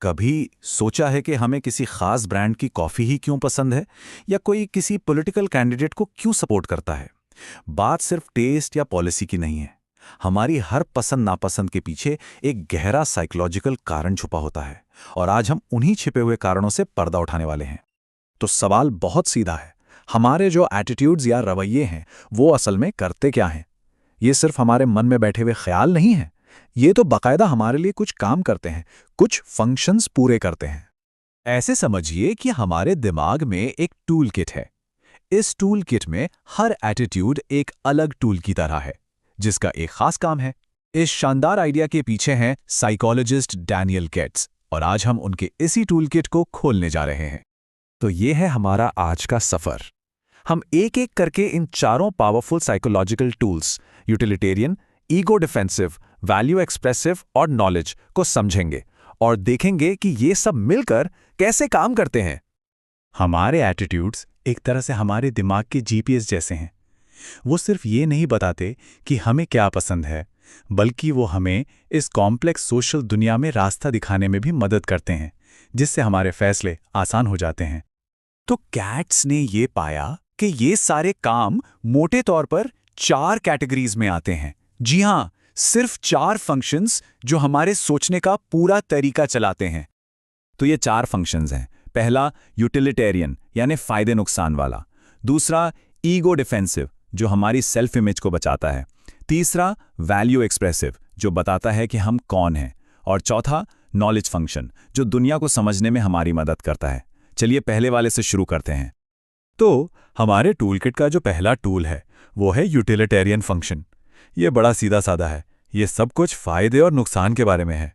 कभी सोचा है कि हमें किसी खास ब्रांड की कॉफ़ी ही क्यों पसंद है या कोई किसी पॉलिटिकल कैंडिडेट को क्यों सपोर्ट करता है? बात सिर्फ टेस्ट या पॉलिसी की नहीं है। हमारी हर पसंद नापसंद के पीछे एक गहरा साइकोलॉजिकल कारण छुपा होता है और आज हम उन्हीं छिपे हुए कारणों से पर्दा उठाने वाले हैं। तो सवाल बहुत सीधा है, हमारे जो एटीट्यूड्स या रवैये हैं वो असल में करते क्या हैं? ये सिर्फ हमारे मन में बैठे हुए ख्याल नहीं है, ये तो बाकायदा हमारे लिए कुछ काम करते हैं, कुछ फंक्शंस पूरे करते हैं। ऐसे समझिए कि हमारे दिमाग में एक टूल किट है। इस टूल किट में हर एटीट्यूड एक अलग टूल की तरह है, जिसका एक खास काम है। इस शानदार आइडिया के पीछे हैं साइकोलॉजिस्ट डैनियल गेट्स, और आज हम उनके इसी टूल किट को खोलने जा रहे हैं। तो ये है हमारा आज का सफर। हम एक एक करके इन चारों powerful psychological tools, utilitarian, ego defensive, value expressive और नॉलेज को समझेंगे और देखेंगे कि ये सब मिलकर कैसे काम करते हैं। हमारे एटीट्यूड्स एक तरह से हमारे दिमाग के जीपीएस जैसे हैं। वो सिर्फ ये नहीं बताते कि हमें क्या पसंद है, बल्कि वो हमें इस कॉम्प्लेक्स सोशल दुनिया में रास्ता दिखाने में भी मदद करते हैं, जिससे हमारे फैसले आसान हो जाते हैं। तो कैट्स ने ये पाया कि ये सारे काम मोटे तौर पर 4 कैटेगरीज में आते हैं। जी हाँ, सिर्फ 4 फंक्शंस जो हमारे सोचने का पूरा तरीका चलाते हैं। तो ये 4 फंक्शंस हैं। पहला यूटिलिटेरियन यानी फायदे नुकसान वाला। दूसरा ईगो डिफेंसिव जो हमारी सेल्फ इमेज को बचाता है। तीसरा वैल्यू एक्सप्रेसिव जो बताता है कि हम कौन हैं। और चौथा नॉलेज फंक्शन जो दुनिया को समझने में हमारी मदद करता है। चलिए पहले वाले से शुरू करते हैं। तो हमारे टूलकिट का जो पहला टूल है वो है यूटिलिटेरियन फंक्शन। ये बड़ा सीधा साधा है। ये सब कुछ फायदे और नुकसान के बारे में है।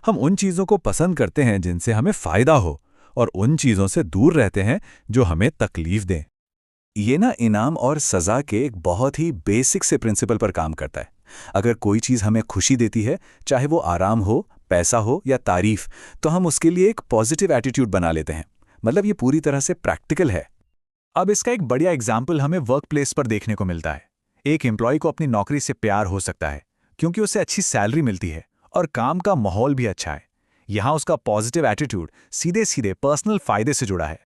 हम उन चीज़ों को पसंद करते हैं जिनसे हमें फ़ायदा हो, और उन चीज़ों से दूर रहते हैं जो हमें तकलीफ दें। ये ना इनाम और सज़ा के एक बहुत ही बेसिक से प्रिंसिपल पर काम करता है। अगर कोई चीज़ हमें खुशी देती है, चाहे वो आराम हो, पैसा हो या तारीफ, तो हम उसके लिए एक पॉजिटिव एटीट्यूड बना लेते हैं। मतलब ये पूरी तरह से प्रैक्टिकल है। अब इसका एक बढ़िया एग्जाम्पल हमें वर्क प्लेस पर देखने को मिलता है। एक एम्प्लॉय को अपनी नौकरी से प्यार हो सकता है क्योंकि उसे अच्छी सैलरी मिलती है और काम का माहौल भी अच्छा है। यहां उसका पॉजिटिव एटीट्यूड सीधे सीधे पर्सनल फायदे से जुड़ा है।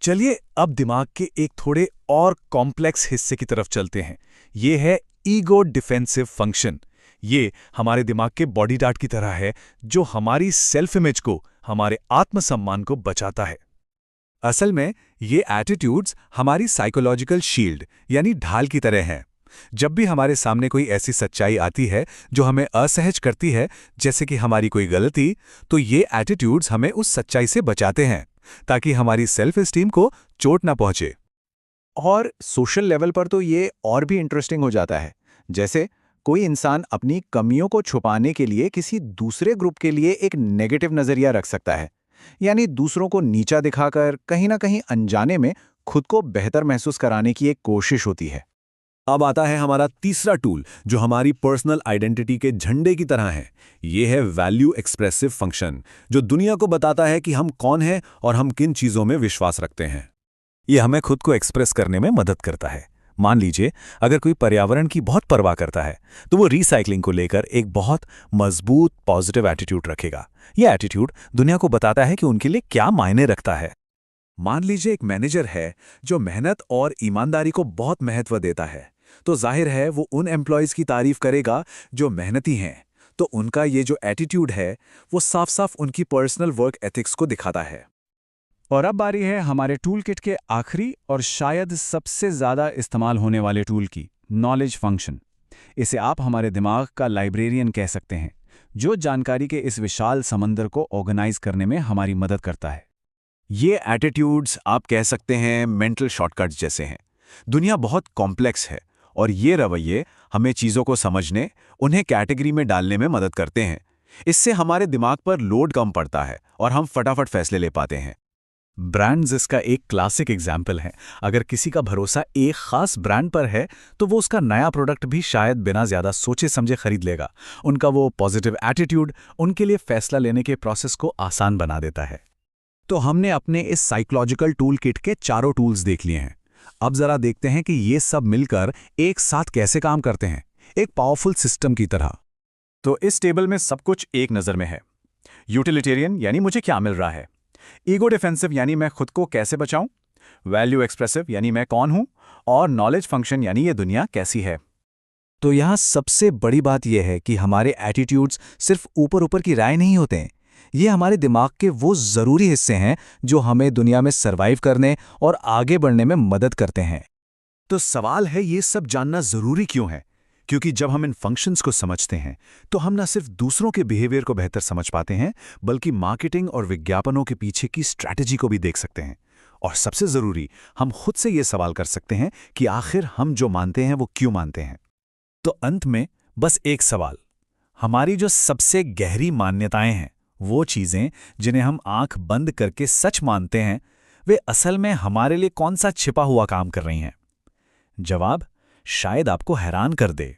चलिए अब दिमाग के एक थोड़े और कॉम्प्लेक्स हिस्से की तरफ चलते हैं। ये है ईगो डिफेंसिव फंक्शन। ये हमारे दिमाग के बॉडी डार्ट की तरह है जो हमारी सेल्फ इमेज को, हमारे आत्मसम्मान को बचाता है। असल में ये एटीट्यूड्स हमारी साइकोलॉजिकल शील्ड यानी ढाल की तरह हैं। जब भी हमारे सामने कोई ऐसी सच्चाई आती है जो हमें असहज करती है, जैसे कि हमारी कोई गलती, तो ये एटीट्यूड्स हमें उस सच्चाई से बचाते हैं ताकि हमारी सेल्फ एस्टीम को चोट ना पहुंचे। और सोशल लेवल पर तो ये और भी इंटरेस्टिंग हो जाता है। जैसे कोई इंसान अपनी कमियों को छुपाने के लिए किसी दूसरे ग्रुप के लिए एक नेगेटिव नजरिया रख सकता है, यानी दूसरों को नीचा दिखाकर कहीं ना कहीं अनजाने में खुद को बेहतर महसूस कराने की एक कोशिश होती है। अब आता है हमारा तीसरा टूल जो हमारी पर्सनल आइडेंटिटी के झंडे की तरह है। ये है वैल्यू एक्सप्रेसिव फंक्शन जो दुनिया को बताता है कि हम कौन हैं और हम किन चीज़ों में विश्वास रखते हैं। ये हमें खुद को एक्सप्रेस करने में मदद करता है। मान लीजिए अगर कोई पर्यावरण की बहुत परवाह करता है तो वो रिसाइकलिंग को लेकर एक बहुत मजबूत पॉजिटिव एटीट्यूड रखेगा। यह एटीट्यूड दुनिया को बताता है कि उनके लिए क्या मायने रखता है। मान लीजिए एक मैनेजर है जो मेहनत और ईमानदारी को बहुत महत्व देता है, तो जाहिर है वो उन एम्प्लॉयज़ की तारीफ करेगा जो मेहनती हैं। तो उनका ये जो एटीट्यूड है वो साफ साफ उनकी पर्सनल वर्क एथिक्स को दिखाता है। और अब बारी है हमारे टूल किट के आखिरी और शायद सबसे ज़्यादा इस्तेमाल होने वाले टूल की, नॉलेज फंक्शन। इसे आप हमारे दिमाग का लाइब्रेरियन कह सकते हैं, जो जानकारी के इस विशाल समंदर को ऑर्गेनाइज करने में हमारी मदद करता है। ये एटीट्यूड्स आप कह सकते हैं मेंटल शॉर्टकट्स जैसे हैं। दुनिया बहुत कॉम्प्लेक्स है और ये रवैये हमें चीज़ों को समझने, उन्हें कैटेगरी में डालने में मदद करते हैं। इससे हमारे दिमाग पर लोड कम पड़ता है और हम फटाफट फैसले ले पाते हैं। ब्रांड्स इसका एक क्लासिक एग्जाम्पल है। अगर किसी का भरोसा एक खास ब्रांड पर है तो वो उसका नया प्रोडक्ट भी शायद बिना ज़्यादा सोचे समझे खरीद लेगा। उनका वो पॉजिटिव एटीट्यूड उनके लिए फैसला लेने के प्रोसेस को आसान बना देता है। तो हमने अपने इस साइकोलॉजिकल टूल किट के चारों टूल्स देख लिए हैं। अब जरा देखते हैं कि ये सब मिलकर एक साथ कैसे काम करते हैं, एक पावरफुल सिस्टम की तरह। तो इस टेबल में सब कुछ एक नज़र में है। यूटिलिटेरियन यानी मुझे क्या मिल रहा है। ईगो डिफेंसिव यानी मैं खुद को कैसे बचाऊं। वैल्यू एक्सप्रेसिव यानी मैं कौन हूं। और नॉलेज फंक्शन यानी ये दुनिया कैसी है। तो यहाँ सबसे बड़ी बात यह है कि हमारे एटीट्यूड्स सिर्फ ऊपर ऊपर की राय नहीं होते हैं। ये हमारे दिमाग के वो ज़रूरी हिस्से हैं जो हमें दुनिया में सर्वाइव करने और आगे बढ़ने में मदद करते हैं। तो सवाल है ये सब जानना जरूरी क्यों है। क्योंकि जब हम इन फंक्शंस को समझते हैं तो हम न सिर्फ दूसरों के बिहेवियर को बेहतर समझ पाते हैं बल्कि मार्केटिंग और विज्ञापनों के पीछे की स्ट्रैटेजी को भी देख सकते हैं। और सबसे जरूरी, हम खुद से ये सवाल कर सकते हैं कि आखिर हम जो मानते हैं वो क्यों मानते हैं। तो अंत में बस एक सवाल, हमारी जो सबसे गहरी मान्यताएं हैं, वो चीज़ें जिन्हें हम आंख बंद करके सच मानते हैं, वे असल में हमारे लिए कौन सा छिपा हुआ काम कर रही हैं? जवाब शायद आपको हैरान कर दे।